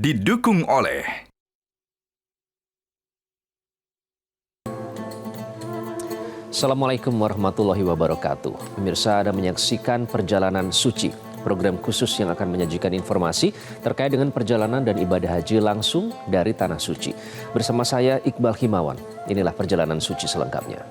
didukung oleh Assalamualaikum warahmatullahi wabarakatuh. Pemirsa, Anda menyaksikan Perjalanan Suci, program khusus yang akan menyajikan informasi terkait dengan perjalanan dan ibadah haji langsung dari Tanah Suci. Bersama saya Iqbal Himawan, inilah Perjalanan Suci selengkapnya.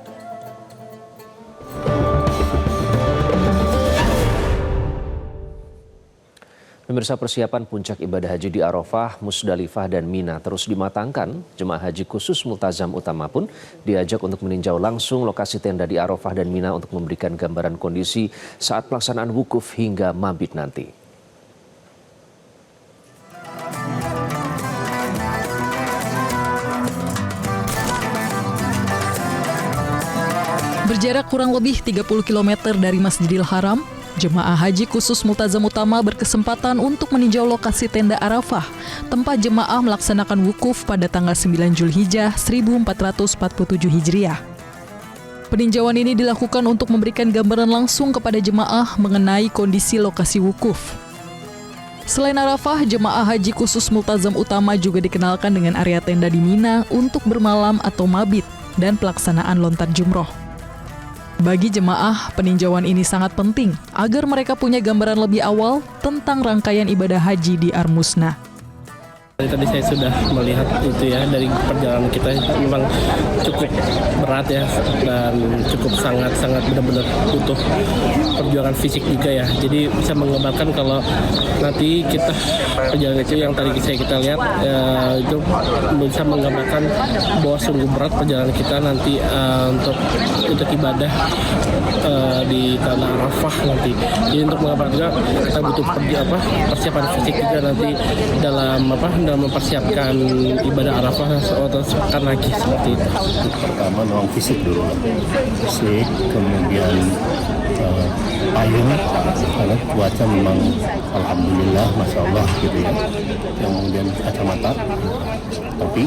Pemirsa, persiapan puncak ibadah haji di Arafah, Musdalifah, dan Mina terus dimatangkan. Jemaah haji khusus Multazam Utama pun diajak untuk meninjau langsung lokasi tenda di Arafah dan Mina untuk memberikan gambaran kondisi saat pelaksanaan wukuf hingga mabit nanti. Berjarak kurang lebih 30 km dari Masjidil Haram, jemaah haji khusus Multazam Utama berkesempatan untuk meninjau lokasi tenda Arafah, tempat jemaah melaksanakan wukuf pada tanggal 9 Zulhijjah 1447 Hijriah. Peninjauan ini dilakukan untuk memberikan gambaran langsung kepada jemaah mengenai kondisi lokasi wukuf. Selain Arafah, jemaah haji khusus Multazam Utama juga dikenalkan dengan area tenda di Mina untuk bermalam atau mabit dan pelaksanaan lontar jumroh. Bagi jemaah, peninjauan ini sangat penting agar mereka punya gambaran lebih awal tentang rangkaian ibadah haji di Ar-Musna. Tadi saya sudah melihat itu ya, dari perjalanan kita memang cukup berat ya, dan cukup sangat benar-benar butuh perjuangan fisik juga ya. Jadi bisa menggambarkan kalau nanti kita perjalanan itu yang tadi kita lihat itu bisa menggambarkan bahwa sungguh berat perjalanan kita nanti untuk ibadah di tanah Arafah nanti. Jadi untuk menggambarkan juga kita butuh persiapan fisik juga nanti dalam mempersiapkan ibadah Arafah atau sepekan lagi seperti itu. Pertama memang fisik dulu, fisik, kemudian payung, karena cuaca memang alhamdulillah, masya Allah gitu ya. Kemudian kacamata, tapi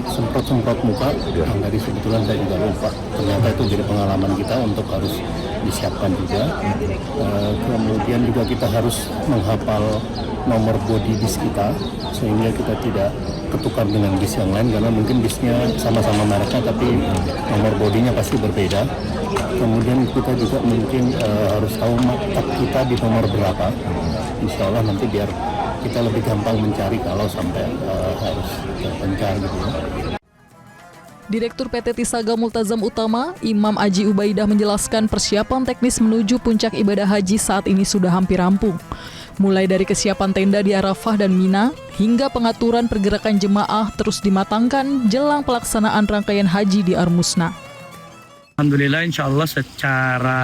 semprot muka, yang tadi sebetulnya saya juga lupa. Ternyata itu jadi pengalaman kita untuk harus disiapkan juga. Kemudian juga kita harus menghafal nomor body bis kita, sehingga kita tidak ketukar dengan bis yang lain, karena mungkin bisnya sama-sama mereknya tapi nomor bodinya pasti berbeda. Kemudian kita juga mungkin harus tahu maktab kita di nomor berapa. Insya Allah nanti biar kita lebih gampang mencari kalau sampai harus terpencar gitu ya. Direktur PT Tisaga Multazam Utama, Imam Aji Ubaidah menjelaskan persiapan teknis menuju puncak ibadah haji saat ini sudah hampir rampung. Mulai dari kesiapan tenda di Arafah dan Mina, hingga pengaturan pergerakan jemaah terus dimatangkan jelang pelaksanaan rangkaian haji di Ar-Musna. Alhamdulillah, insya Allah secara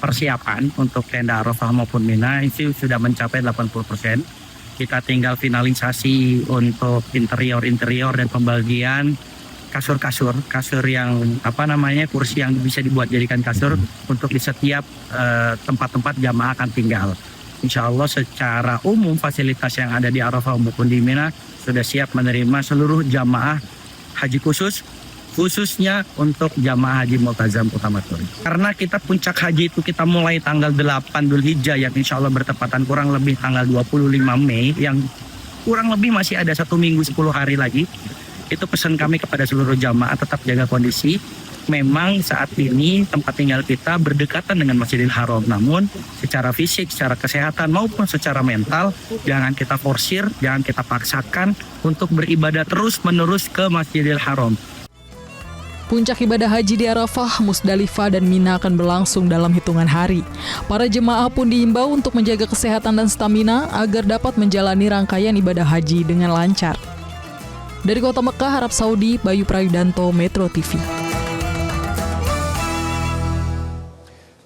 persiapan untuk tenda Arafah maupun Mina itu sudah mencapai 80%. Kita tinggal finalisasi untuk interior dan pembagian kasur yang kursi yang bisa dibuat jadikan kasur untuk di setiap tempat-tempat jamaah akan tinggal. Insya Allah secara umum fasilitas yang ada di Arafah maupun di Mina sudah siap menerima seluruh jamaah haji khususnya untuk jamaah haji Multazam Utama Turi. Karena kita puncak haji itu kita mulai tanggal 8 Dzulhijjah yang insya Allah bertepatan kurang lebih tanggal 25 Mei yang kurang lebih masih ada 1 minggu 10 hari lagi. Itu pesan kami kepada seluruh jamaah tetap jaga kondisi. Memang saat ini tempat tinggal kita berdekatan dengan Masjidil Haram, namun secara fisik, secara kesehatan maupun secara mental jangan kita forsir, jangan kita paksakan untuk beribadah terus-menerus ke Masjidil Haram. Puncak ibadah haji di Arafah, Musdalifah, dan Mina akan berlangsung dalam hitungan hari. Para jemaah pun diimbau untuk menjaga kesehatan dan stamina agar dapat menjalani rangkaian ibadah haji dengan lancar. Dari Kota Mekah, Arab Saudi, Bayu Prayudanto, Metro TV.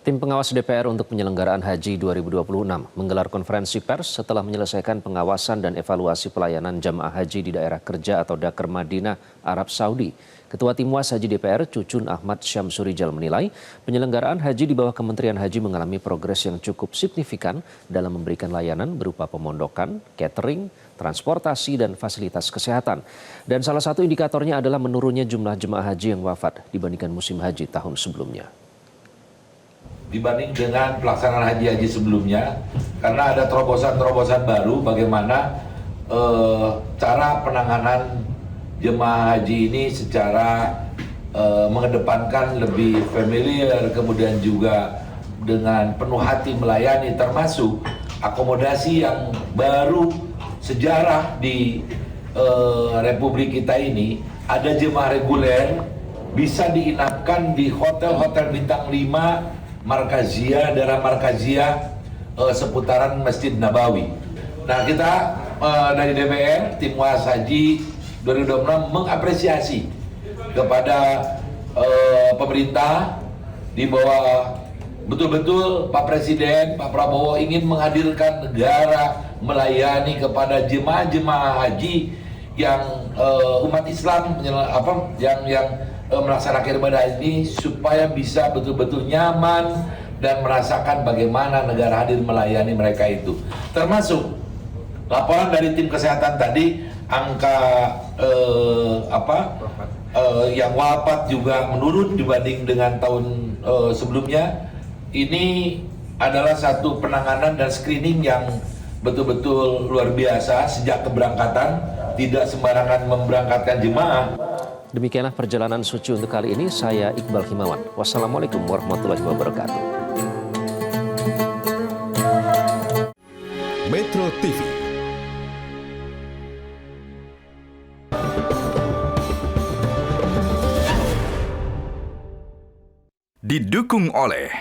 Tim pengawas DPR untuk penyelenggaraan Haji 2026 menggelar konferensi pers setelah menyelesaikan pengawasan dan evaluasi pelayanan jamaah haji di daerah kerja atau Dakar Madinah, Arab Saudi. Ketua Tim Was Haji DPR, Cucun Ahmad Syamsurijal menilai penyelenggaraan haji di bawah Kementerian Haji mengalami progres yang cukup signifikan dalam memberikan layanan berupa pemondokan, catering, transportasi, dan fasilitas kesehatan. Dan salah satu indikatornya adalah menurunnya jumlah jemaah haji yang wafat dibandingkan musim haji tahun sebelumnya. Dibanding dengan pelaksanaan haji-haji sebelumnya, karena ada terobosan-terobosan baru bagaimana cara penanganan jemaah haji ini secara mengedepankan lebih familiar, kemudian juga dengan penuh hati melayani, termasuk akomodasi yang baru sejarah di Republik kita ini. Ada jemaah reguler bisa diinapkan di hotel-hotel bintang 5 Markaziyah, daerah Markaziyah seputaran Masjid Nabawi. Nah, kita dari DPR, Tim Was Haji 2026 mengapresiasi kepada pemerintah di bawah betul-betul Pak Presiden, Pak Prabowo ingin menghadirkan negara melayani kepada jemaah-jemaah haji yang umat Islam yang melaksanakan ibadah ini supaya bisa betul-betul nyaman dan merasakan bagaimana negara hadir melayani mereka itu. Termasuk laporan dari tim kesehatan tadi, angka yang wafat juga menurun dibanding dengan tahun sebelumnya. Ini adalah satu penanganan dan screening yang betul-betul luar biasa sejak keberangkatan, tidak sembarangan memberangkatkan jemaah. Demikianlah perjalanan suci untuk kali ini. Saya Iqbal Himawan. Wassalamualaikum warahmatullahi wabarakatuh. Metro TV. Didukung oleh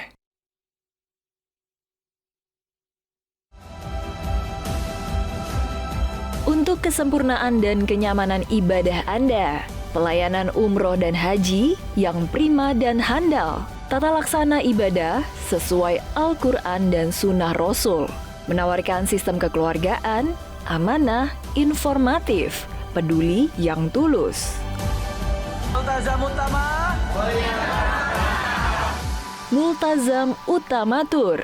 untuk kesempurnaan dan kenyamanan ibadah Anda, pelayanan umroh dan haji yang prima dan handal, tata laksana ibadah sesuai Al-Quran dan Sunnah Rasul, menawarkan sistem kekeluargaan, amanah, informatif, peduli yang tulus. Multazam Utama Tour.